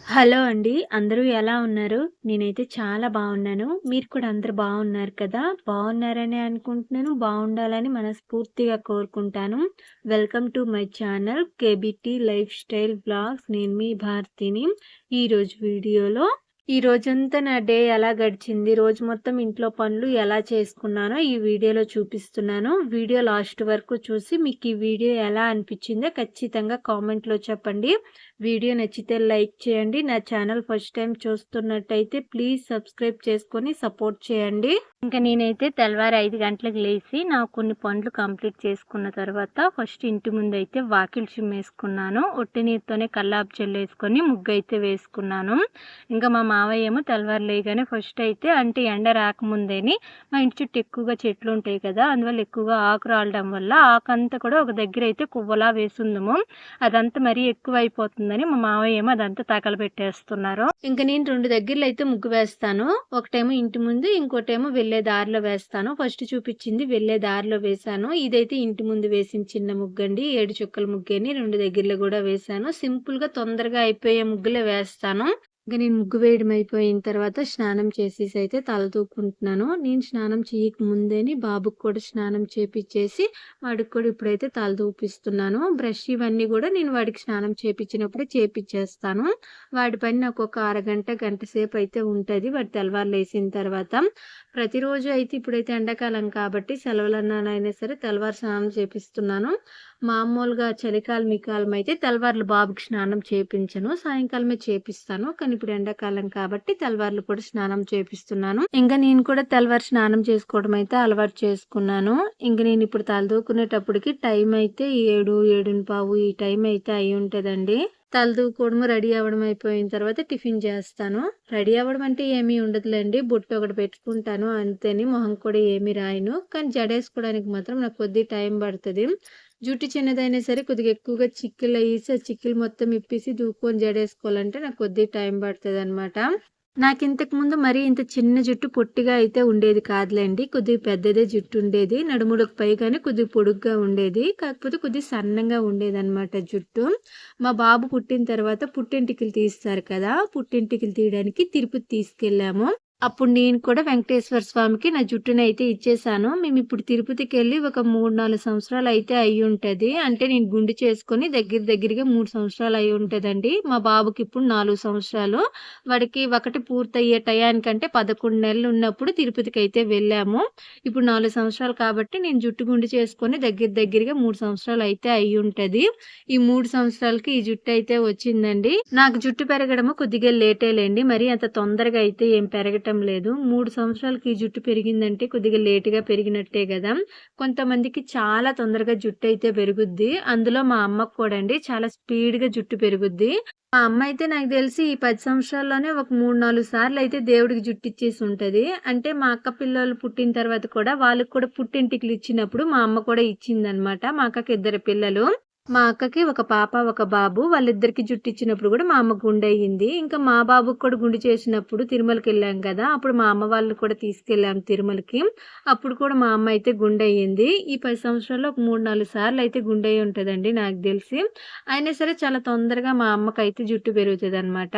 Hello అండి. అందరూ ఎలా ఉన్నారు? నేనైతే చాలా బావున్నాను. మీరు కూడా అందరూ బావున్నారు కదా! బావున్నారనే అనుకుంటున్నాను. బావుండాలని మనస్ఫూర్తిగా కోరుకుంటాను. Welcome to my channel KBT lifestyle vlogs. నేను మీ భారతిని. ఈరోజు వీడియోలో ఈ రోజంతా నా డే ఎలా గడిచింది, రోజు మొత్తం ఇంట్లో పనులు ఎలా చేసుకున్నానో ఈ వీడియోలో చూపిస్తున్నాను. వీడియో లాస్ట్ వరకు చూసి మీకు ఈ వీడియో ఎలా అనిపించిందో ఖచ్చితంగా కామెంట్‌లో చెప్పండి. వీడియో నచ్చితే లైక్ చేయండి. నా ఛానల్ ఫస్ట్ టైం చూస్తున్నట్టయితే ప్లీజ్ సబ్స్క్రైబ్ చేసుకొని సపోర్ట్ చేయండి. ఇంకా నేనైతే తెల్లవారు 5 గంటలకు లేచి నాకు కొన్ని పనులు కంప్లీట్ చేసుకున్న తర్వాత ఫస్ట్ ఇంటి ముందైతే వాకిలి చిమ్మేసుకున్నాను. ఒట్టి నీరుతోనే కల్లాపు చల్లేసుకొని ముగ్గైతే వేసుకున్నాను. ఇంకా మా మావయ్య ఏమో తెల్లవారు లేయగానే ఫస్ట్ అయితే అంటే ఎండ రాకముందేని మా ఇంటి చుట్టూ ఎక్కువగా చెట్లు ఉంటాయి కదా, అందువల్ల ఎక్కువగా ఆకు రాలడం వల్ల ఆకంతా కూడా ఒక దగ్గర అయితే కువ్వలా వేసుందము. అదంతా మరీ ఎక్కువ అయిపోతుందని మా మావయ్య ఏమో అదంతా తగలబెట్టేస్తున్నారు. ఇంకా నేను 2 దగ్గరలో అయితే ముగ్గు వేస్తాను. ఒకటేమో ఇంటి ముందు, ఇంకోటేమో వెళ్ళే దారిలో వేస్తాను. ఫస్ట్ చూపించింది వెళ్ళే దారిలో వేశాను. ఇదైతే ఇంటి ముందు వేసిన చిన్న ముగ్గండి. 7 చుక్కల ముగ్గని 2 దగ్గరలో కూడా వేశాను. సింపుల్ గా తొందరగా అయిపోయే ముగ్గులే వేస్తాను. ఇంక నేను ముగ్గు వేయడం అయిపోయిన తర్వాత స్నానం చేసేసి అయితే తల దూకుంటున్నాను. నేను స్నానం చేయక ముందేని బాబుకి కూడా స్నానం చేపిచ్చేసి వాడికి కూడా ఇప్పుడైతే తల దూపిస్తున్నాను. బ్రష్ ఇవన్నీ కూడా నేను వాడికి స్నానం చేపించినప్పుడే చేపిచ్చేస్తాను. వాడి పని నాకు ఒక అరగంట గంట సేపు అయితే ఉంటుంది వాడు తెల్లవారు లేసిన తర్వాత. ప్రతిరోజు అయితే ఇప్పుడైతే ఎండాకాలం కాబట్టి సెలవులన్నానైనా సరే తెల్లవారు స్నానం చేపిస్తున్నాను. మామూలుగా చలికాలం ఈ కాలం అయితే తెల్లవార్లు బాబుకి స్నానం చేపించను, సాయంకాలమే చేపిస్తాను. కానీ ఇప్పుడు ఎండాకాలం కాబట్టి తెల్లవార్లు కూడా స్నానం చేపిస్తున్నాను. ఇంకా నేను కూడా తెల్లవారు స్నానం చేసుకోవడం అయితే అలవాటు చేసుకున్నాను. ఇంక నేను ఇప్పుడు తలదూకునేటప్పటికి టైం అయితే 7, 7:15 ఈ టైం అయితే అయి ఉంటుందండి. తలదూకోవడము రెడీ అవ్వడం అయిపోయిన తర్వాత టిఫిన్ చేస్తాను. రెడీ అవ్వడం అంటే ఏమీ ఉండదులేండి, బొట్టు ఒకటి పెట్టుకుంటాను అంతేని, మొహం కూడా ఏమీ రాయను. కానీ జడేసుకోవడానికి మాత్రం నాకు కొద్దిగా టైం పడుతుంది. జుట్టు చిన్నదైనా సరే కొద్దిగా ఎక్కువగా చిక్కులు వేసి ఆ చిక్కులు మొత్తం ఇప్పేసి దూకొని జడేసుకోవాలంటే నాకు కొద్దిగా టైం పడుతుంది అనమాట. నాకు ఇంతకు ముందు మరీ ఇంత చిన్న జుట్టు పొట్టిగా అయితే ఉండేది కాదులేండి, కొద్దిగా పెద్దదే జుట్టు ఉండేది. నడుములకు పైగానే కొద్దిగా పొడుగ్గా ఉండేది, కాకపోతే కొద్దిగా సన్నంగా ఉండేది అనమాట జుట్టు. మా బాబు పుట్టిన తర్వాత పుట్టింటికలు తీస్తారు కదా, పుట్టింటికలు తీయడానికి తిరుపతి తీసుకెళ్ళాము. అప్పుడు నేను కూడా వెంకటేశ్వర స్వామికి నా జుట్టునైతే ఇచ్చేసాను. మేము ఇప్పుడు తిరుపతికి వెళ్ళి ఒక 3-4 సంవత్సరాలు అయితే అయ్యి ఉంటది. అంటే నేను గుండు చేసుకొని దగ్గరగా 3 సంవత్సరాలు అయ్యి ఉంటదండి. మా బాబుకి ఇప్పుడు 4 సంవత్సరాలు. వాడికి ఒకటి పూర్తయ్యే టయానికంటే 11 నెలలు ఉన్నప్పుడు తిరుపతికి అయితే వెళ్ళాము. ఇప్పుడు 4 సంవత్సరాలు కాబట్టి నేను జుట్టు గుండు చేసుకొని దగ్గరగా 3 సంవత్సరాలు అయితే అయ్యి ఉంటది. ఈ 3 సంవత్సరాలకి ఈ జుట్టు అయితే వచ్చిందండి. నాకు జుట్టు పెరగడము కొద్దిగా లేటేలేండి, మరి అంత తొందరగా అయితే ఏం పెరగటం లేదు. 3 సంవత్సరాలకి ఈ జుట్టు పెరిగిందంటే కొద్దిగా లేటుగా పెరిగినట్టే కదా. కొంతమందికి చాలా తొందరగా జుట్టు అయితే పెరుగుద్ది. అందులో మా అమ్మకు కూడా అండి చాలా స్పీడ్గా జుట్టు పెరుగుద్ది. మా అమ్మ అయితే నాకు తెలిసి ఈ 10 సంవత్సరాల్లోనే ఒక 3-4 సార్లు అయితే దేవుడికి జుట్టు ఇచ్చేసి ఉంటది. అంటే మా అక్క పిల్లలు పుట్టిన తర్వాత కూడా వాళ్ళకి కూడా పుట్టింటికలు ఇచ్చినప్పుడు మా అమ్మ కూడా ఇచ్చిందనమాట. మా అక్కకి 2 పిల్లలు. మా అక్కకి ఒక పాప, ఒక బాబు. వాళ్ళిద్దరికి జుట్టు ఇచ్చినప్పుడు కూడా మా అమ్మ గుండయ్యింది. ఇంకా మా బాబుకి కూడా గుండు చేసినప్పుడు తిరుమలకెళ్ళాం కదా, అప్పుడు మా అమ్మ వాళ్ళని కూడా తీసుకెళ్ళాం తిరుమలకి. అప్పుడు కూడా మా అమ్మ అయితే గుండయ్యింది. ఈ 10 సంవత్సరాల్లో ఒక 3-4 సార్లు అయితే గుండయ్యి ఉంటదండి నాకు తెలిసి. అయినా సరే చాలా తొందరగా మా అమ్మకైతే జుట్టు పెరుగుతదనమాట.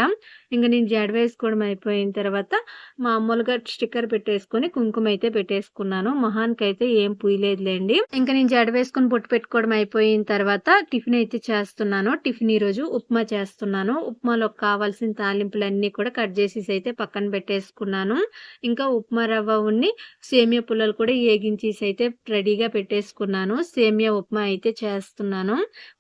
ఇంక నేను జడ వేసుకోవడం అయిపోయిన తర్వాత మామూలుగా స్టిక్కర్ పెట్టేసుకొని కుంకుమ అయితే పెట్టేసుకున్నాను. మొహానికైతే ఏం పూయలేదులేండి. ఇంకా నేను జడ వేసుకొని బొట్టు పెట్టుకోవడం అయిపోయిన తర్వాత టిఫిన్ అయితే చేస్తున్నాను. టిఫిన్ ఈరోజు ఉప్మా చేస్తున్నాను. ఉప్మాలో కావాల్సిన తాలింపులన్నీ కూడా కట్ చేసేసి అయితే పక్కన పెట్టేసుకున్నాను. ఇంకా ఉప్మా రవ్వ ఉన్ని సేమియా పుల్లలు కూడా ఏగించేసి అయితే రెడీగా పెట్టేసుకున్నాను. సేమియా ఉప్మా అయితే చేస్తున్నాను.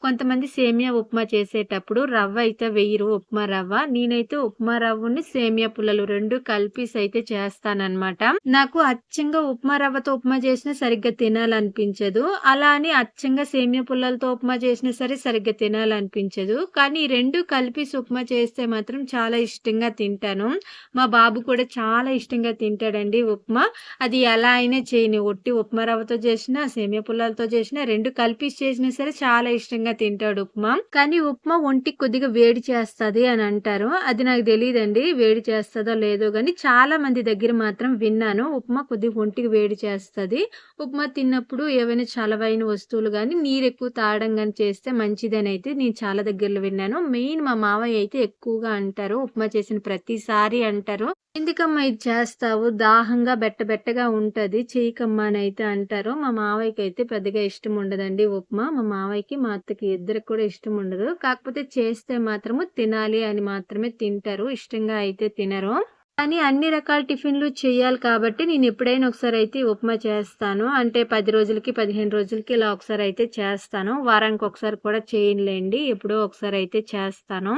కొంతమంది సేమియా ఉప్మా చేసేటప్పుడు రవ్వ అయితే వెయ్యరు, ఉప్మా రవ్వ. నేనైతే ఉప్మా రవ్వని సేమియా పుల్లలు 2 కలిపేసి అయితే చేస్తానన్నమాట. నాకు అచ్చంగా ఉప్మా రవ్వతో ఉప్మా చేసినా సరిగ్గా తినాలనిపించదు. అలా అని అచ్చంగా సేమియా పుల్లలతో ఉప్మా చేసినా సరే సరిగ్గా తినాలనిపించదు. కానీ 2 కలిపేసి ఉప్మా చేస్తే మాత్రం చాలా ఇష్టంగా తింటాను. మా బాబు కూడా చాలా ఇష్టంగా తింటాడండి ఉప్మా. అది ఎలా అయినా చేయని, ఒట్టి ఉప్మా రవ్వతో చేసినా సేమియా పుల్లలతో చేసినా 2 కలిపేసి చేసినా సరే చాలా ఇష్టంగా తింటాడు ఉప్మా. కానీ ఉప్మా ఒంటికి కొద్దిగా వేడి చేస్తది అని అంటారు. అది నాకు తెలియదండి, వేడి చేస్తుందో లేదో కానీ చాలా మంది దగ్గర మాత్రం విన్నాను ఉప్మా కొద్దిగా ఒంటికి వేడి చేస్తది. ఉప్మా తిన్నప్పుడు ఏవైనా చలవైన వస్తువులు కానీ నీరు ఎక్కువ తాగడం కానీ చేస్తే మంచిదనైతే నేను చాలా దగ్గరలో విన్నాను. మెయిన్ మా మావయ్య అయితే ఎక్కువగా అంటారు. ఉప్మా చేసిన ప్రతిసారి అంటారు. "ఎందుకమ్మా ఇది చేస్తావు? దాహంగా బెట్టగా ఉంటది. చెయ్యకమ్మా" అనైతే అంటారు. మా మావయ్యకైతే పెద్దగా ఇష్టం ఉండదండి ఉప్మా. మా మావయ్యకి, మా అత్తకి ఇద్దరికి కూడా ఇష్టం ఉండదు. కాకపోతే చేస్తే మాత్రము తినాలి అని మాత్రమే తింటారు. ఇష్టంగా అయితే తినరు. కానీ అన్ని రకాల టిఫిన్‌లు చెయ్యాలి కాబట్టి నేనెప్పుడైనా ఒకసారయితే ఉప్మా చేస్తాను. అంటే 10 రోజులకి, 15 రోజులకి ఇలా ఒకసారయితే చేస్తాను. వారానికొకసారి కూడా చేయనులెండి. ఎప్పుడో ఒకసారయితే చేస్తాను.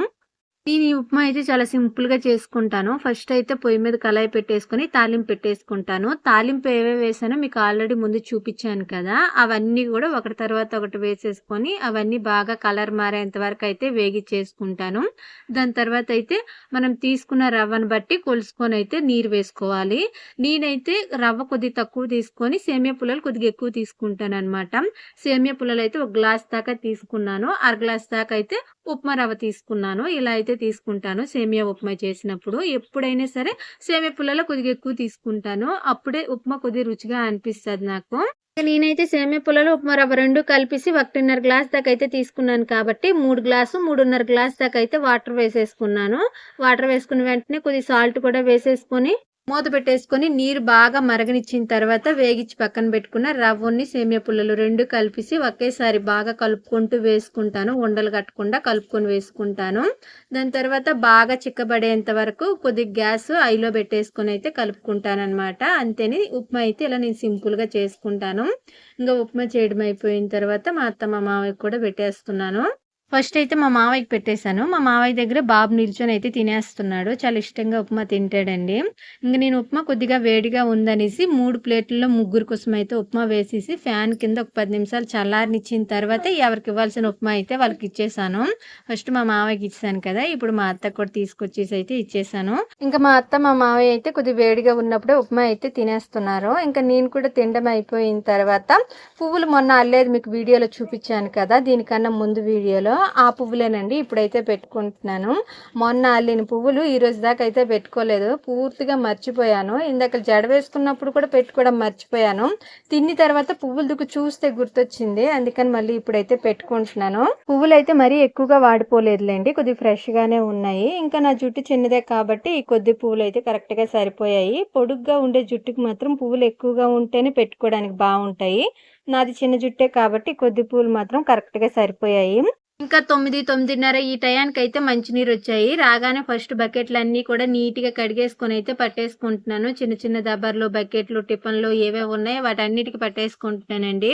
నేను ఈ ఉప్మా అయితే చాలా సింపుల్‌గా చేసుకుంటాను. ఫస్ట్ అయితే పొయ్యి మీద కళాయి పెట్టేసుకొని తాలింపు పెట్టేసుకుంటాను. తాలింపు ఏవేవి వేసానో మీకు ఆల్రెడీ ముందు చూపిచ్చాను కదా! అవన్నీ గూడా ఒకటి తర్వాత ఒకటి వేసేసుకొని అవన్నీ బాగా కలర్ మారేంత వరకయితే వేగిచ్చేసుకుంటాను. దాని తర్వాతయితే మనం తీసుకున్న రవ్వను బట్టి కొలుసుకొనయితే నీరు వేసుకోవాలి. నేనైతే రవ్వ కొద్దిగా తక్కువ తీసుకొని సేమియా పుల్లలు కొద్దిగా ఎక్కువ తీసుకుంటాననమాట. సేమియా పుల్లలైతే ఒక గ్లాస్ దాకా తీసుకున్నాను. అర గ్లాస్ దాకా అయితే ఉప్మా రవ్వ తీసుకున్నాను. ఇలా అయితే తీసుకుంటాను సేమియా ఉప్మా చేసినప్పుడు. ఎప్పుడైనా సరే సేమియా పుల్లలు కొద్దిగా ఎక్కువ తీసుకుంటాను. అప్పుడే ఉప్మా కొద్దిగా రుచిగా అనిపిస్తది నాకు. నేనైతే సేమియా పుల్లలు, ఉప్మా రవ్వ 2 కలిపేసి 1.5 గ్లాస్ దాకా అయితే తీసుకున్నాను కాబట్టి 3 గ్లాసు, 3.5 గ్లాస్ దాకా అయితే వాటర్ వేసేసుకున్నాను. వాటర్ వేసుకున్న వెంటనే కొద్దిగా సాల్ట్ కూడా వేసేసుకొని మూత పెట్టేసుకొని నీరు బాగా మరగనిచ్చిన తర్వాత వేగించి పక్కన పెట్టుకున్న రవ్వని, సేమియా పుల్లలు 2 కలిపేసి ఒకేసారి బాగా కలుపుకుంటూ వేసుకుంటాను. ఉండలు కట్టకుండా కలుపుకొని వేసుకుంటాను. దాని తర్వాత బాగా చిక్కబడేంత వరకు కొద్దిగా గ్యాస్ హైలో పెట్టేసుకొని అయితే కలుపుకుంటాననమాట. అంతేని ఉప్మా అయితే ఇలా నేను సింపుల్‌గా చేసుకుంటాను. ఇంగా ఉప్మా చేయడం అయిపోయిన తర్వాత మా అత్త, మా మావయ్యకి కూడా పెట్టేస్తున్నాను. ఫస్ట్ అయితే మా మావయ్యకి పెట్టేశాను. మా మావయ్య దగ్గర బాబు నిల్చొనైతే తినేస్తున్నాడు. చాలా ఇష్టంగా ఉప్మా తింటాడండి. ఇంక నేను ఉప్మా కొద్దిగా వేడిగా ఉందనేసి 3 ప్లేట్లలో ముగ్గురు కోసం అయితే ఉప్మా వేసేసి ఫ్యాన్ కింద ఒక 10 నిమిషాలు చల్లారనిచ్చిన తర్వాత ఎవరికి ఇవ్వాల్సిన ఉప్మా అయితే వాళ్ళకి ఇచ్చేసాను. ఫస్ట్ మా మావయ్యకి ఇచ్చేసాను కదా! ఇప్పుడు మా అత్తకి కూడా తీసుకొచ్చేసి అయితే ఇచ్చేసాను. ఇంకా మా అత్త, మా మావయ్య అయితే కొద్దిగా వేడిగా ఉన్నప్పుడే ఉప్మా అయితే తినేస్తున్నారు. ఇంకా నేను కూడా తినడం అయిపోయిన తర్వాత పువ్వులు మొన్న అల్లేది మీకు వీడియోలో చూపించాను కదా! దీనికన్నా ముందు వీడియోలో ఆ పువ్వులేనండి ఇప్పుడైతే పెట్టుకుంటున్నాను. మొన్న అల్లిన పువ్వులు ఈరోజు దాకా అయితే పెట్టుకోలేదు. పూర్తిగా మర్చిపోయాను. ఇందాక జడ వేసుకున్నప్పుడు కూడా పెట్టుకోవడం మర్చిపోయాను. తిన్న తర్వాత పువ్వుల దుక్కు చూస్తే గుర్తొచ్చింది. అందుకని మళ్ళీ ఇప్పుడైతే పెట్టుకుంటున్నాను. పువ్వులైతే మరీ ఎక్కువగా వాడిపోలేదులేండి. కొద్దిగా ఫ్రెష్‌గానే ఉన్నాయి. ఇంకా నా జుట్టు చిన్నదే కాబట్టి ఈ కొద్ది పువ్వులైతే కరెక్ట్‌గా సరిపోయాయి. పొడుగ్గా ఉండే జుట్టుకి మాత్రం పువ్వులు ఎక్కువగా ఉంటేనే పెట్టుకోవడానికి బావుంటాయి. నాది చిన్న జుట్టే కాబట్టి కొద్ది పువ్వులు మాత్రం కరెక్ట్‌గా సరిపోయాయి. ఇంకా 9, 9:30 ఈ టయానికైతే మంచినీరొచ్చాయి. రాగానే ఫస్ట్ బకెట్లన్నీ కూడా నీట్‌గా కడిగేసుకొనైతే పట్టేసుకుంటున్నాను. చిన్న చిన్న దబర్లు, బకెట్లు, టిఫన్‌లు ఏవేవి ఉన్నాయో వాటన్నిటికి పట్టేసుకుంటున్నానండి.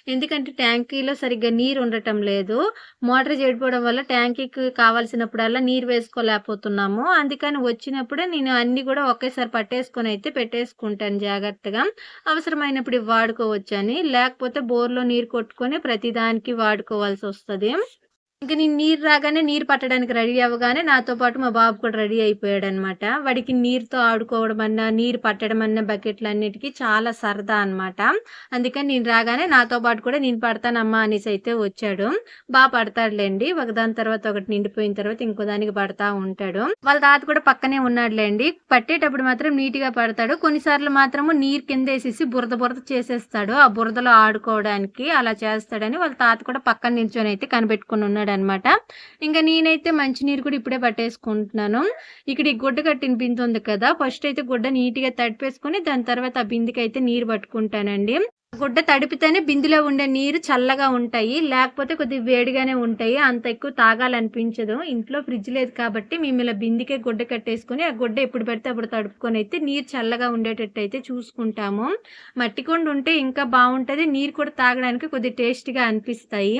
ఎందుకంటే ట్యాంకీలో సరిగ్గా నీరు ఉండటం లేదు. మోటార్ చెడిపోవడం వల్ల ట్యాంకీకి కావాల్సినప్పుడల్లా నీరు వేసుకోలేకపోతున్నాము. అందుకని వచ్చినప్పుడే నేను అన్నీ కూడా ఒకేసారి పట్టేసుకొనైతే పెట్టేసుకుంటాను జాగ్రత్తగా. అవసరమైనప్పుడు ఇవి వాడుకోవచ్చని. లేకపోతే బోర్‌లో నీరు కొట్టుకొని ప్రతిదానికి వాడుకోవాల్సొస్తది. ఇంక నేను నీరు రాగానే నీరు పట్టడానికి రెడీ అవ్వగానే నాతో పాటు మా బాబు కూడా రెడీ అయిపోయాడనమాట. వాడికి నీరుతో ఆడుకోవడం అన్నా, నీరు పట్టడం అన్నా బకెట్లన్నిటికి చాలా సరదా అనమాట. అందుకని నేను రాగానే నాతో పాటు కూడా నేను పడతానమ్మా అనేసైతే వచ్చాడు. పడతాడులెండి. ఒకదాని తర్వాత ఒకటి నిండిపోయిన తర్వాత ఇంకో దానికి పడతా ఉంటాడు. వాళ్ళ తాత కూడా పక్కనే ఉన్నాడులెండి. పట్టేటప్పుడు మాత్రం నీట్‌గా పడతాడు. కొన్నిసార్లు మాత్రము నీరు కిందేసేసి బురద బురద చేసేస్తాడు. ఆ బురదలో ఆడుకోవడానికి అలా చేస్తాడని వాళ్ళ తాత కూడా పక్కన నిల్చొనైతే కనిపెట్టుకొని ఉన్నాడనమాట. ఇంక నేనైతే మంచినీరు కూడా ఇప్పుడే పట్టేసుకుంటున్నాను. ఇక్కడ ఈ గుడ్డ కట్టిన బిందె ఉంది కదా! ఫస్ట్ అయితే గుడ్డ నీట్‌గా తడిపేసుకొని దాని తర్వాత ఆ బిందెకైతే నీరు పట్టుకుంటానండి. గుడ్డ తడిపితేనే బిందెలో ఉండే నీరు చల్లగా ఉంటాయి. లేకపోతే కొద్దిగా వేడిగానే ఉంటాయి. అంత ఎక్కువ తాగాలనిపించదు. ఇంట్లో ఫ్రిడ్జ్ లేదు కాబట్టి మేము ఇలా బిందెకే గుడ్డ కట్టేసుకొని ఆ గుడ్డ ఎప్పుడు పడితే అప్పుడు తడుపుకొనైతే నీరు చల్లగా ఉండేటట్టయితే చూసుకుంటాము. మట్టి కుండ ఉంటే ఇంకా బావుంటది. నీరు కూడా తాగడానికి కొద్దిగా టేస్టీగా అనిపిస్తాయి.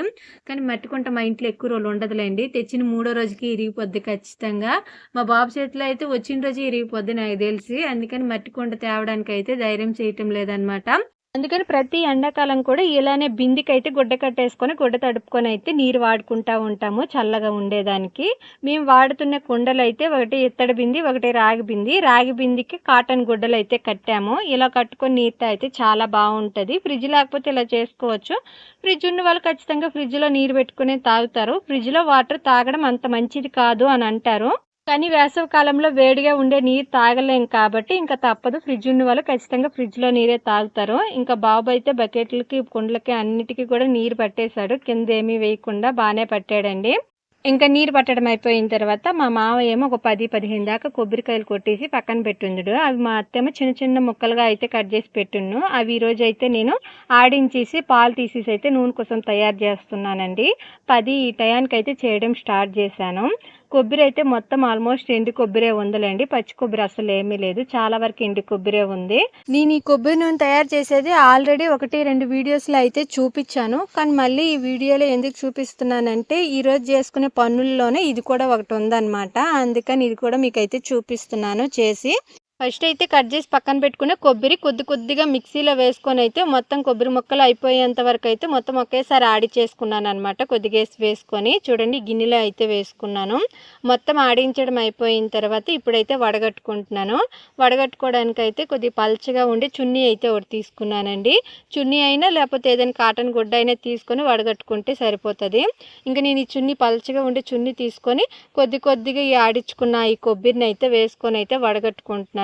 కానీ మట్టి కుండ మా ఇంట్లో ఎక్కువ రోజులు ఉండదులేండి. తెచ్చిన మూడో రోజుకి ఇరిగిపోద్ది ఖచ్చితంగా. మా బాబు చేతిలో అయితే వచ్చిన రోజే ఇరిగిపోద్ది నాకు తెలిసి. అందుకని మట్టి కుండ తేవడానికైతే ధైర్యం చేయటం లేదనమాట. అందుకని ప్రతి ఎండాకాలం కూడా ఇలానే బిందెకైతే గుడ్డ కట్టేసుకొని, గుడ్డ తడుపుకొని అయితే నీరు వాడుకుంటా ఉంటాము చల్లగా ఉండేదానికి. మేము వాడుతున్న కుండలైతే ఒకటి ఇత్తడి బింది, ఒకటి రాగి బింది. రాగి బిందికి కాటన్ గుడ్డలైతే కట్టాము. ఇలా కట్టుకొని నీరు తాగితే చాలా బావుంటది. ఫ్రిడ్జ్ లేకపోతే ఇలా చేసుకోవచ్చు. ఫ్రిడ్జ్ ఉన్న వాళ్ళు ఖచ్చితంగా ఫ్రిడ్జ్‌లో నీరు పెట్టుకునే తాగుతారు. ఫ్రిడ్జ్‌లో వాటర్ తాగడం అంత మంచిది కాదు అని అంటారు. కానీ వేసవి కాలంలో వేడిగా ఉండే నీరు తాగలేం కాబట్టి ఇంకా తప్పదు. ఫ్రిడ్జ్ ఉన్న వాళ్ళు ఖచ్చితంగా ఫ్రిడ్జ్‌లో నీరే తాగుతారు. ఇంకా బాబు అయితే బకెట్లకి, కుండలకి అన్నిటికి కూడా నీరు పట్టేశాడు. కిందేమీ వేయకుండా బానే పట్టాడండి. ఇంకా నీరు పట్టడం అయిపోయిన తర్వాత మా మావయ్య ఏమో ఒక 10, 15 దాకా కొబ్బరికాయలు కొట్టేసి పక్కన పెట్టుందుడు. అవి మా అత్తేమో చిన్న చిన్న ముక్కలుగా అయితే కట్ చేసి పెట్టున్ను. అవి ఈరోజు అయితే నేను ఆడించేసి పాలు తీసేసి అయితే నూనె కోసం తయారు చేస్తున్నానండి. 10 ఈ టయానికైతే చేయడం స్టార్ట్ చేశాను. కొబ్బరి అయితే మొత్తం ఆల్మోస్ట్ ఎండు కొబ్బరే ఉందిలేండి. పచ్చి కొబ్బరి అసలు ఏమీ లేదు. చాలా వరకు ఎండు కొబ్బరే ఉంది. నేను ఈ కొబ్బరి నూనె తయారు చేసేది ఆల్రెడీ 1, 2 వీడియోస్లో అయితే చూపించాను. కానీ మళ్ళీ ఈ వీడియోలో ఎందుకు చూపిస్తున్నానంటే ఈరోజు చేసుకునే పనుల్లోనే ఇది కూడా ఒకటి ఉందన్నమాట. అందుకని ఇది కూడా మీకైతే చూపిస్తున్నాను చేసి. ఫస్ట్ అయితే కట్ చేసి పక్కన పెట్టుకునే కొబ్బరి కొద్దిగా మిక్సీలో వేసుకొని అయితే మొత్తం కొబ్బరి ముక్కలు అయిపోయేంత వరకు అయితే మొత్తం ఒకేసారి ఆడిచ్చేసుకున్నాను అనమాట. కొద్దిగా వేసుకొని చూడండి గిన్నెలో అయితే వేసుకున్నాను. మొత్తం ఆడించడం అయిపోయిన తర్వాత ఇప్పుడైతే వడగట్టుకుంటున్నాను. వడగట్టుకోవడానికి అయితే కొద్దిగా పల్చగా ఉండి చున్నీ అయితే ఒకటి తీసుకున్నానండి. చున్నీ అయినా లేకపోతే ఏదైనా కాటన్ గుడ్డ అయినా తీసుకొని వడగట్టుకుంటే సరిపోతుంది. ఇంకా నేను ఈ చున్నీ పల్చగా ఉండే చున్నీ తీసుకొని కొద్దిగా ఈ ఆడించుకున్న ఈ కొబ్బరిని అయితే వేసుకొని అయితే వడగట్టుకుంటున్నాను.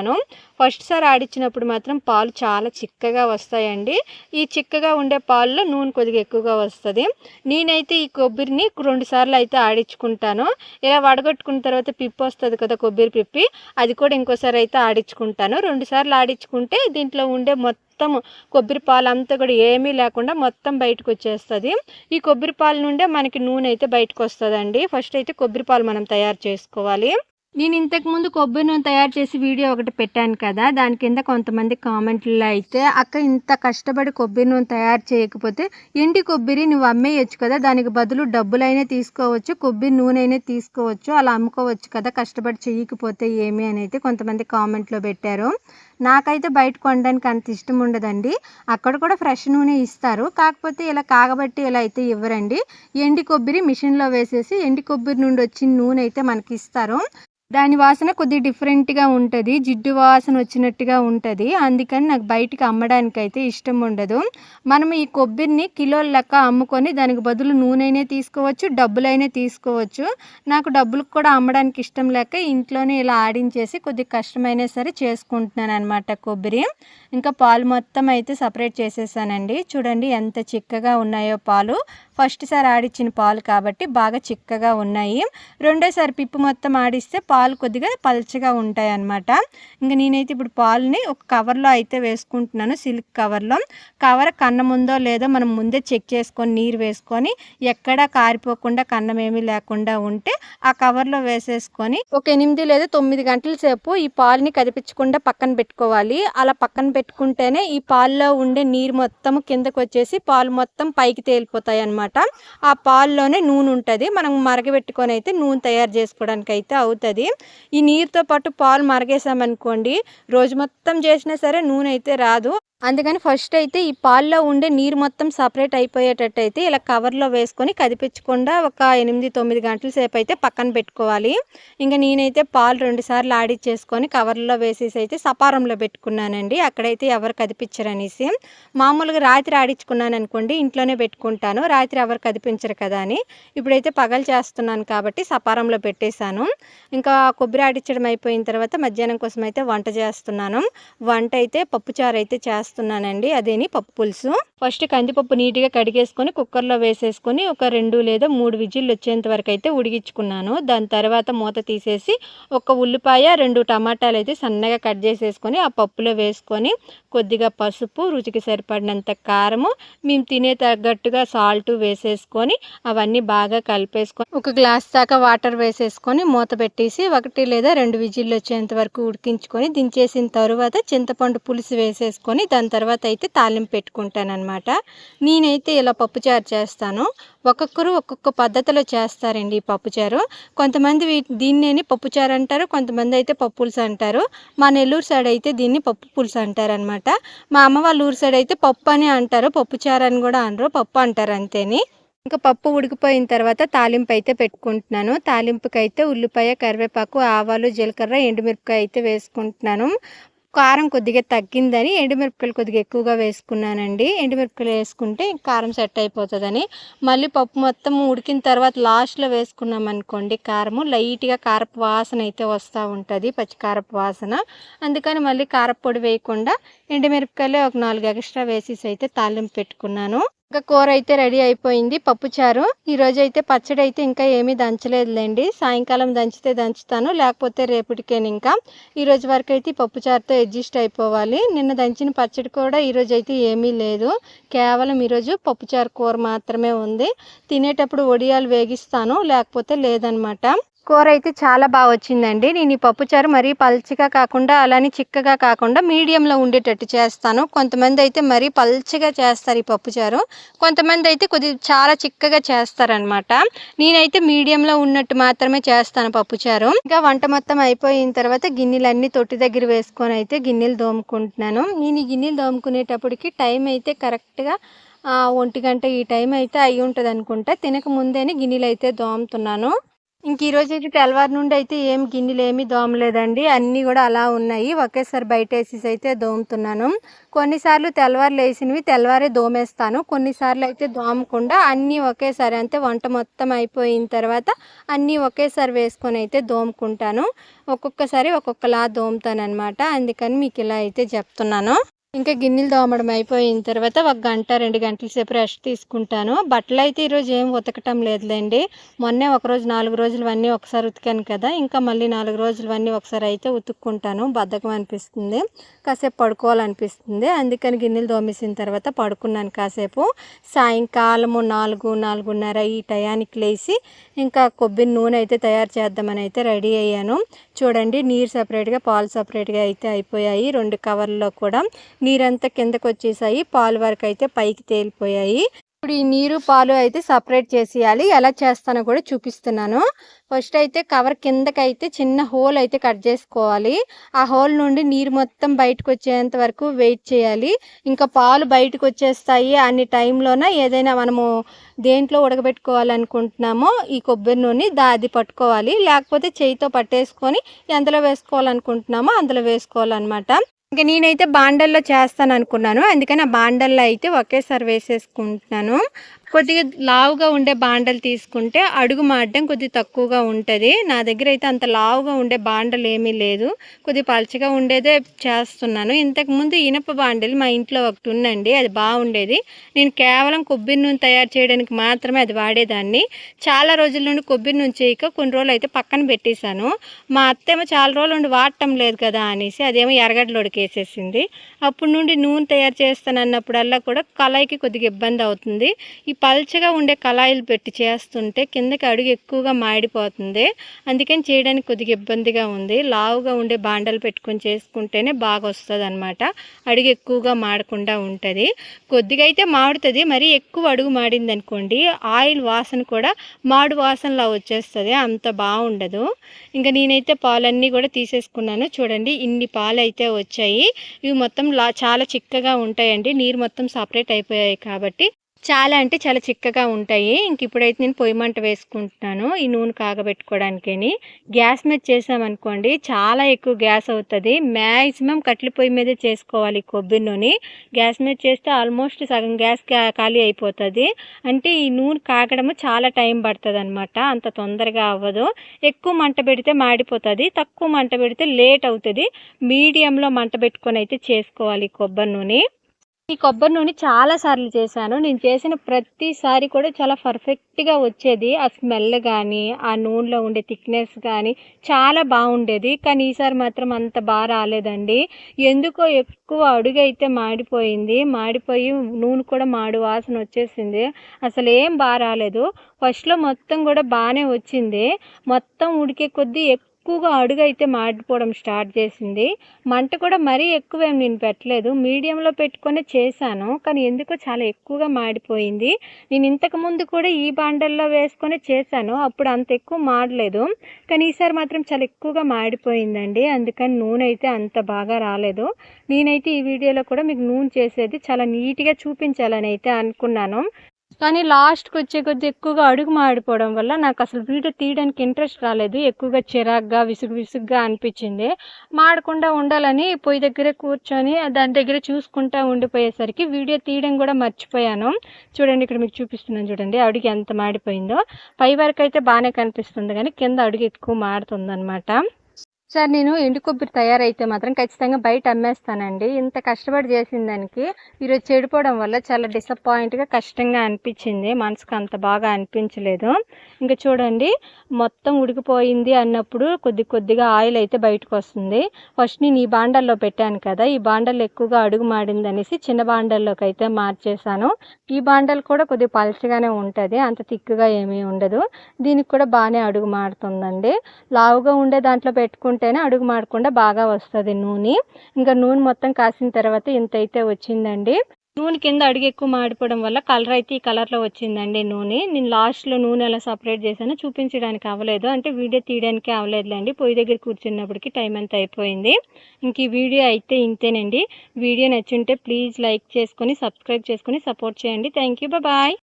ఫస్ట్ సారి ఆడించినప్పుడు మాత్రం పాలు చాలా చిక్కగా వస్తాయండి. ఈ చిక్కగా ఉండే పాలలో నూనె కొద్దిగా ఎక్కువగా వస్తుంది. నేనైతే ఈ కొబ్బరిని 2 సార్లు అయితే ఆడించుకుంటాను. ఇలా వడగట్టుకున్న తర్వాత పిప్పి వస్తుంది కదా కొబ్బరి పిప్పి, అది కూడా ఇంకోసారి అయితే ఆడించుకుంటాను. 2 సార్లు ఆడించుకుంటే దీంట్లో ఉండే మొత్తం కొబ్బరి పాలు అంతా కూడా ఏమీ లేకుండా మొత్తం బయటకు వచ్చేస్తుంది. ఈ కొబ్బరి పాలు నుండే మనకి నూనె అయితే బయటకు వస్తుందండి. ఫస్ట్ అయితే కొబ్బరి పాలు మనం తయారు చేసుకోవాలి. నేను ఇంతకుముందు కొబ్బరి నూనె తయారు చేసి వీడియో ఒకటి పెట్టాను కదా, దాని కింద కొంతమంది కామెంట్లో అయితే అక్క ఇంత కష్టపడి కొబ్బరి నూనె తయారు చేయకపోతే ఎండి కొబ్బరి నువ్వు అమ్మేయచ్చు కదా, దానికి బదులు డబ్బులైనా తీసుకోవచ్చు, కొబ్బరి నూనె అయినా తీసుకోవచ్చు, అలా అమ్ముకోవచ్చు కదా, కష్టపడి చేయకపోతే ఏమి అని అయితే కొంతమంది కామెంట్లో పెట్టారు. నాకైతే బయట కొనడానికి అంత ఇష్టం ఉండదండి. అక్కడ కూడా ఫ్రెష్ నూనె ఇస్తారు, కాకపోతే ఇలా కాగబట్టి ఇలా అయితే ఇవ్వరండి. ఎండి కొబ్బరి మిషన్లో వేసేసి ఎండి కొబ్బరి నుండి వచ్చిన నూనె అయితే మనకి ఇస్తారు. దాని వాసన కొద్దిగా డిఫరెంట్గా ఉంటుంది, జిడ్డు వాసన వచ్చినట్టుగా ఉంటుంది. అందుకని నాకు బయటికి అమ్మడానికి అయితే ఇష్టం ఉండదు. మనం ఈ కొబ్బరిని కిలోల లెక్క అమ్ముకొని దానికి బదులు నూనెనే తీసుకోవచ్చు, డబ్బులైనా తీసుకోవచ్చు. నాకు డబ్బులకు కూడా అమ్మడానికి ఇష్టం లేక ఇంట్లోనే ఇలా ఆడించేసి కొద్దిగా కష్టమైనా సరే చేసుకుంటున్నాను అనమాట కొబ్బరి. ఇంకా పాలు మొత్తం అయితే సపరేట్ చేసేసానండి. చూడండి ఎంత చిక్కగా ఉన్నాయో పాలు. ఫస్ట్ సారి ఆడిచ్చిన పాలు కాబట్టి బాగా చిక్కగా ఉన్నాయి. రెండోసారి పిప్పు మొత్తం ఆడిస్తే పాలు కొద్దిగా పల్చగా ఉంటాయి అన్నమాట. ఇంకా నేనైతే ఇప్పుడు పాలని ఒక కవర్లో అయితే వేసుకుంటున్నాను, సిల్క్ కవర్లో. కవర్ కన్నం ఉందో లేదో మనం ముందే చెక్ చేసుకొని నీరు వేసుకొని ఎక్కడా కారిపోకుండా కన్నం ఏమీ లేకుండా ఉంటే ఆ కవర్లో వేసేసుకొని ఒక 8 లేదా 9 గంటల సేపు ఈ పాలని కదిపించకుండా పక్కన పెట్టుకోవాలి. అలా పక్కన పెట్టుకుంటేనే ఈ పాల్లో ఉండే నీరు మొత్తం కిందకు వచ్చేసి పాలు మొత్తం పైకి తేలిపోతాయి అన్నమాట. ఆ పాల్లోనే నూనె ఉంటుంది, మనం మరగబెట్టుకొని అయితే నూనె తయారు చేసుకోవడానికి అయితే అవుతుంది. ఈ నీరుతో పాటు పాలు మరగేసామనుకోండి, రోజు మొత్తం చేసినా సరే నూనె అయితే రాదు. అందుకని ఫస్ట్ అయితే ఈ పాల్లో ఉండే నీరు మొత్తం సపరేట్ అయిపోయేటట్టు అయితే ఇలా కవర్లో వేసుకొని కదిపించకుండా ఒక 8, 9 గంటల సేపు అయితే పక్కన పెట్టుకోవాలి. ఇంకా నేనైతే పాలు 2 సార్లు ఆడిచ్చేసుకొని కవర్లో వేసేసి అయితే సపారంలో పెట్టుకున్నానండి. అక్కడైతే ఎవరు కదిపించరనేసి. మామూలుగా రాత్రి ఆడించుకున్నాను అనుకోండి, ఇంట్లోనే పెట్టుకుంటాను, రాత్రి ఎవరు కదిపించరు కదా అని. ఇప్పుడైతే పగలు చేస్తున్నాను కాబట్టి సపారంలో పెట్టేశాను. ఇంకా కొబ్బరి ఆడించడం అయిపోయిన తర్వాత మధ్యాహ్నం కోసం అయితే వంట చేస్తున్నాను. వంట అయితే పప్పుచారు అయితే చేస్తున్నానండి, అదేని పప్పు పులుసు. ఫస్ట్ కందిపప్పు నీట్గా కడిగేసుకొని కుక్కర్లో వేసేసుకొని ఒక 2 లేదా 3 విజిల్లు వచ్చేంత వరకు అయితే ఉడికించుకున్నాను. దాని తర్వాత మూత తీసేసి ఒక ఉల్లిపాయ 2 టమాటాలు అయితే సన్నగా కట్ చేసేసుకొని ఆ పప్పులో వేసుకొని కొద్దిగా పసుపు, రుచికి సరిపడినంత కారము, మేము తినే తగ్గట్టుగా సాల్ట్ వేసేసుకొని అవన్నీ బాగా కలిపేసుకొని ఒక గ్లాస్ దాకా వాటర్ వేసేసుకొని మూత పెట్టేసి 1 లేదా 2 విజిల్లు వచ్చేంత వరకు ఉడికించుకొని దించేసిన తర్వాత చింతపండు పులుసు వేసేసుకొని దాని తర్వాత అయితే తాలింపు పెట్టుకుంటాను అనమాట. నేనైతే ఇలా పప్పుచారు చేస్తాను. ఒక్కొక్కరు ఒక్కొక్క పద్ధతిలో చేస్తారండి ఈ పప్పుచారు. కొంతమంది దీన్నేని పప్పుచారు అంటారు, కొంతమంది అయితే పప్పు పులుసు అంటారు. మా నెల్లూరు సైడ్ అయితే దీన్ని పప్పు పులుసు అంటారు అనమాట. మా అమ్మ వాళ్ళ ఊరు సైడ్ అయితే పప్పు అని అంటారు, పప్పుచారు అని కూడా అనరు, పప్పు అంటారు అంతేని. ఇంకా పప్పు ఉడికిపోయిన తర్వాత తాలింపు అయితే పెట్టుకుంటున్నాను. తాలింపుకి అయితే ఉల్లిపాయ, కరివేపాకు, ఆవాలు, జీలకర్ర, ఎండుమిరపకాయ అయితే వేసుకుంటున్నాను. కారం కొద్దిగా తగ్గిందని ఎండుమిరపకాయలు కొద్దిగా ఎక్కువగా వేసుకున్నానండి. ఎండుమిరపకాయలు వేసుకుంటే కారం సెట్ అయిపోతుందని. మళ్ళీ పప్పు మొత్తం ఉడికిన తర్వాత లాస్ట్లో వేసుకున్నాం అనుకోండి కారము, లైట్గా కారపు వాసన అయితే వస్తూ ఉంటుంది, పచ్చి కారపు వాసన. అందుకని మళ్ళీ కారపొడి వేయకుండా ఎండుమిరపకాయలు ఒక 4 ఎక్స్ట్రా వేసేసి అయితే తాలింపు పెట్టుకున్నాను. ఇంకా కూర అయితే రెడీ అయిపోయింది, పప్పుచారు. ఈరోజు అయితే పచ్చడి అయితే ఇంకా ఏమీ దంచలేదులేండి, సాయంకాలం దంచితే దంచుతాను, లేకపోతే రేపటికేను. ఇంకా ఈరోజు వరకు అయితే పప్పుచారుతో అడ్జస్ట్ అయిపోవాలి. నిన్న దంచిన పచ్చడి కూడా ఈరోజు అయితే ఏమీ లేదు, కేవలం ఈరోజు పప్పుచారు కూర మాత్రమే ఉంది. తినేటప్పుడు వడియాలు వేగిస్తాను, లేకపోతే లేదనమాట. కూర అయితే చాలా బాగా వచ్చిందండి. నేను ఈ పప్పుచారు మరీ పల్చగా కాకుండా అలానే చిక్కగా కాకుండా మీడియంలో ఉండేటట్టు చేస్తాను. కొంతమంది అయితే మరీ పల్చగా చేస్తారు ఈ పప్పుచారు, కొంతమంది అయితే కొద్దిగా చాలా చిక్కగా చేస్తారనమాట. నేనైతే మీడియంలో ఉన్నట్టు మాత్రమే చేస్తాను పప్పుచారు. ఇంకా వంట మొత్తం అయిపోయిన తర్వాత గిన్నెలన్నీ తొట్టి దగ్గర వేసుకొని అయితే గిన్నెలు దోముకుంటున్నాను. నేను ఈ గిన్నెలు దోముకునేటప్పటికి టైం అయితే కరెక్ట్గా 1 గంట ఈ టైం అయితే అయి ఉంటుంది అనుకుంటా. తినక ముందేనే గిన్నెలు అయితే దోముతున్నాను. ఇంక ఈరోజు అయితే తెల్లవారు నుండి అయితే గిన్నెలు ఏమీ దోమలేదండి, అన్నీ కూడా అలా ఉన్నాయి. ఒకేసారి బయట వేసేసి అయితే దోముతున్నాను. కొన్నిసార్లు తెల్లవారు లేసినవి తెల్లవారే దోమేస్తాను, కొన్నిసార్లు అయితే దోమకుండా అన్నీ ఒకేసారి, అంటే వంట మొత్తం అయిపోయిన తర్వాత అన్నీ ఒకేసారి వేసుకొని అయితే దోముకుంటాను. ఒక్కొక్కసారి ఒక్కొక్కలా దోముతాను అనమాట. అందుకని మీకు ఇలా అయితే చెప్తున్నాను. ఇంకా గిన్నెలు దోమడం అయిపోయిన తర్వాత 1 గంట 2 గంటల సేపు రెస్ట్ తీసుకుంటాను. బట్టలు అయితే ఈరోజు ఏం ఉతకటం లేదులేండి. మొన్నే ఒకరోజు 4 రోజులు అన్నీ ఒకసారి ఉతికాను కదా, ఇంకా మళ్ళీ 4 రోజులు అన్నీ ఒకసారి అయితే ఉతుక్కుంటాను. బద్ధకం అనిపిస్తుంది, కాసేపు పడుకోవాలనిపిస్తుంది. అందుకని గిన్నెలు దోమేసిన తర్వాత పడుకున్నాను కాసేపు. సాయంకాలము 4, 4:30 ఈ టయానికి లేచి ఇంకా కొబ్బరి నూనె అయితే తయారు చేద్దామని అయితే రెడీ అయ్యాను. చూడండి, నీరు సపరేట్గా పాలు సపరేట్గా అయితే అయిపోయాయి. 2 కవర్లలో కూడా నీరంతా కిందకు వచ్చేసాయి, పాలు వరకు అయితే పైకి తేలిపోయాయి. ఇప్పుడు ఈ నీరు పాలు అయితే సపరేట్ చేసేయాలి. ఎలా చేస్తానో కూడా చూపిస్తున్నాను. ఫస్ట్ అయితే కవర్ కిందకైతే చిన్న హోల్ అయితే కట్ చేసుకోవాలి. ఆ హోల్ నుండి నీరు మొత్తం బయటకు వచ్చేంత వరకు వెయిట్ చేయాలి. ఇంకా పాలు బయటకు వచ్చేస్తాయి అన్ని టైంలోన ఏదైనా మనము దేంట్లో ఉడకబెట్టుకోవాలనుకుంటున్నామో ఈ కొబ్బరి నూనె అది పట్టుకోవాలి, లేకపోతే చేయితో పట్టేసుకొని ఎందులో వేసుకోవాలనుకుంటున్నామో అందులో వేసుకోవాలన్నమాట. ఇంకా నేనైతే బాండల్లో చేస్తాను అనుకున్నాను, అందుకని ఆ బాండల్లో అయితే ఒకేసారి వేసేసుకుంటున్నాను. కొద్దిగా లావుగా ఉండే బాండలు తీసుకుంటే అడుగు మాడడం కొద్దిగా తక్కువగా ఉంటుంది. నా దగ్గర అయితే అంత లావుగా ఉండే బాండలు ఏమీ లేదు, కొద్దిగా పలచగా ఉండేదే చేస్తున్నాను. ఇంతకుముందు ఇనప బాండలు మా ఇంట్లో ఒకటి ఉందండి, అది బాగుండేది. నేను కేవలం కొబ్బరి నూనె తయారు చేయడానికి మాత్రమే అది వాడేదాన్ని. చాలా రోజుల నుండి కొబ్బరి నూనె చేయక కొన్ని రోజులు అయితే పక్కన పెట్టేశాను. మా అత్తేమో చాలా రోజుల నుండి వాడటం లేదు కదా అనేసి అదేమో ఎర్రగడ్డలోడికి వేసేసింది. అప్పటి నుండి నూనె తయారు చేస్తానన్నప్పుడల్లా కూడా కళాయికి కొద్దిగా ఇబ్బంది అవుతుంది. ఈ పల్చగా ఉండే కళాయిలు పెట్టి చేస్తుంటే కిందకి అడుగు ఎక్కువగా మాడిపోతుంది, అందుకని చేయడానికి కొద్దిగా ఇబ్బందిగా ఉంది. లావుగా ఉండే బాండలు పెట్టుకొని చేసుకుంటేనే బాగా వస్తుంది అనమాట, అడుగు ఎక్కువగా మాడకుండా ఉంటుంది. కొద్దిగా అయితే మాడుతుంది, మరీ ఎక్కువ అడుగు మాడింది అనుకోండి ఆయిల్ వాసన కూడా మాడు వాసనలా వచ్చేస్తుంది, అంత బాగుండదు. ఇంకా నేనైతే పాలన్నీ కూడా తీసేసుకున్నాను. చూడండి, ఇన్ని పాలు అయితే వచ్చాయి. ఇవి మొత్తం చాలా చిక్కగా ఉంటాయండి, నీరు మొత్తం సపరేట్ అయిపోయాయి కాబట్టి చాలా అంటే చాలా చిక్కగా ఉంటాయి. ఇంక ఇప్పుడైతే నేను పొయ్యి మంట వేసుకుంటున్నాను ఈ నూనె కాగబెట్టుకోవడానికని. గ్యాస్ మీద చేసామనుకోండి చాలా ఎక్కువ గ్యాస్ అవుతుంది. మ్యాక్సిమం కట్టెల పొయ్యి మీదే చేసుకోవాలి కొబ్బరి నూనె. గ్యాస్ మీద చేస్తే ఆల్మోస్ట్ సగం గ్యాస్ ఖాళీ అయిపోతుంది. అంటే ఈ నూనె కాగడము చాలా టైం పడుతుంది అనమాట, అంత తొందరగా అవ్వదు. ఎక్కువ మంట పెడితే మాడిపోతుంది, తక్కువ మంట పెడితే లేట్ అవుతుంది. మీడియంలో మంట పెట్టుకొని అయితే చేసుకోవాలి కొబ్బరి నూనె. ఈ కొబ్బరి నూనె చాలా సార్లు చేశాను, నేను చేసిన ప్రతిసారి కూడా చాలా పర్ఫెక్ట్గా వచ్చేది. ఆ స్మెల్ కానీ ఆ నూనెలో ఉండే థిక్నెస్ కానీ చాలా బాగుండేది. కానీ ఈసారి మాత్రం అంత బాగా రాలేదండి. ఎందుకో ఎక్కువ అడుగు అయితే మాడిపోయి నూనె కూడా మాడు వాసన వచ్చేసింది. అసలు ఏం బాగా రాలేదు. ఫస్ట్లో మొత్తం కూడా బాగానే వచ్చింది, మొత్తం ఉడికే కొద్దీ ఎక్కువగా అడుగు అయితే మాడిపోవడం స్టార్ట్ చేసింది. మంట కూడా మరీ ఎక్కువేం నేను పెట్టలేదు, మీడియంలో పెట్టుకొని చేశాను. కానీ ఎందుకో చాలా ఎక్కువగా మాడిపోయింది. నేను ఇంతకుముందు కూడా ఈ బాండల్లో వేసుకొని చేశాను, అప్పుడు అంత ఎక్కువ మాడలేదు. కానీ ఈసారి మాత్రం చాలా ఎక్కువగా మాడిపోయిందండి, అందుకని నూనె అయితే అంత బాగా రాలేదు. నేనైతే ఈ వీడియోలో కూడా మీకు నూనె చేసేది చాలా నీట్గా చూపించాలని అయితే అనుకున్నాను. కానీ లాస్ట్‌కి వచ్చే కొద్దీ ఎక్కువగా అడుగు మాడిపోవడం వల్ల నాకు అసలు వీడియో తీయడానికి ఇంట్రెస్ట్ రాలేదు. ఎక్కువగా చిరాకుగా, విసుగుగా అనిపించింది. మాడకుండా ఉండాలని పొయ్యి దగ్గరే కూర్చొని దాని దగ్గర చూసుకుంటా ఉండిపోయేసరికి వీడియో తీయడం కూడా మర్చిపోయాను. చూడండి, ఇక్కడ మీకు చూపిస్తున్నాను చూడండి. అడుగు ఎంత మాడిపోయిందో. పై వరకైతే బానే కనిపిస్తుంది గానీ కింద అడుగు ఎక్కువ మాడుతుందనమాట. సార్ నేను ఎండు కొబ్బరి తయారైతే మాత్రం ఖచ్చితంగా బయట అమ్మేస్తానండి. ఇంత కష్టపడి చేసిన దానికి ఈరోజు చెడిపోవడం వల్ల చాలా డిసప్పాయింట్‌గా, కష్టంగా అనిపించింది. మనసుకు అంత బాగా అనిపించలేదు. ఇంక చూడండి, మొత్తం ఉడికిపోయింది అన్నప్పుడు కొద్దిగా ఆయిల్ అయితే బయటకొస్తుంది. ఫస్ట్ నేను ఈ బాండల్లో పెట్టాను కదా! ఈ బాండల్లో ఎక్కువగా అడుగు మాడిందనేసి చిన్న బాండల్లోకి అయితే మార్చేశాను. ఈ బాండల్ కూడా కొద్దిగా పలచగానే ఉంటది. అంత థిక్‌గా ఏమీ ఉండదు. దీనికి కూడా బానే అడుగు మాడుతుందండి. లావుగా ఉండే దాంట్లో పెట్టుకుంటేనే అడుగు మాడకుండా బాగా వస్తది నూనె. ఇంకా నూనె మొత్తం కాసిన తర్వాత ఇంతైతే వచ్చిందండి. నూనె కింద అడుగు ఎక్కువ మాడిపోవడం వల్ల కలర్ అయితే ఈ కలర్‌లో వచ్చిందండి నూనె. నేను లాస్ట్‌లో నూనె ఎలా సెపరేట్ చేశానో చూపించడానికి అవ్వలేదు. అంటే వీడియో తీయడానికి అవ్వలేదులేండి. పొయ్యి దగ్గర కూర్చున్నప్పటికి టైం అంతా అయిపోయింది. ఇంక ఈ వీడియో అయితే ఇంతేనండి. వీడియో నచ్చుంటే ప్లీజ్ లైక్ చేసుకొని, సబ్స్క్రైబ్ చేసుకొని సపోర్ట్ చేయండి. Thank you. బాయ్.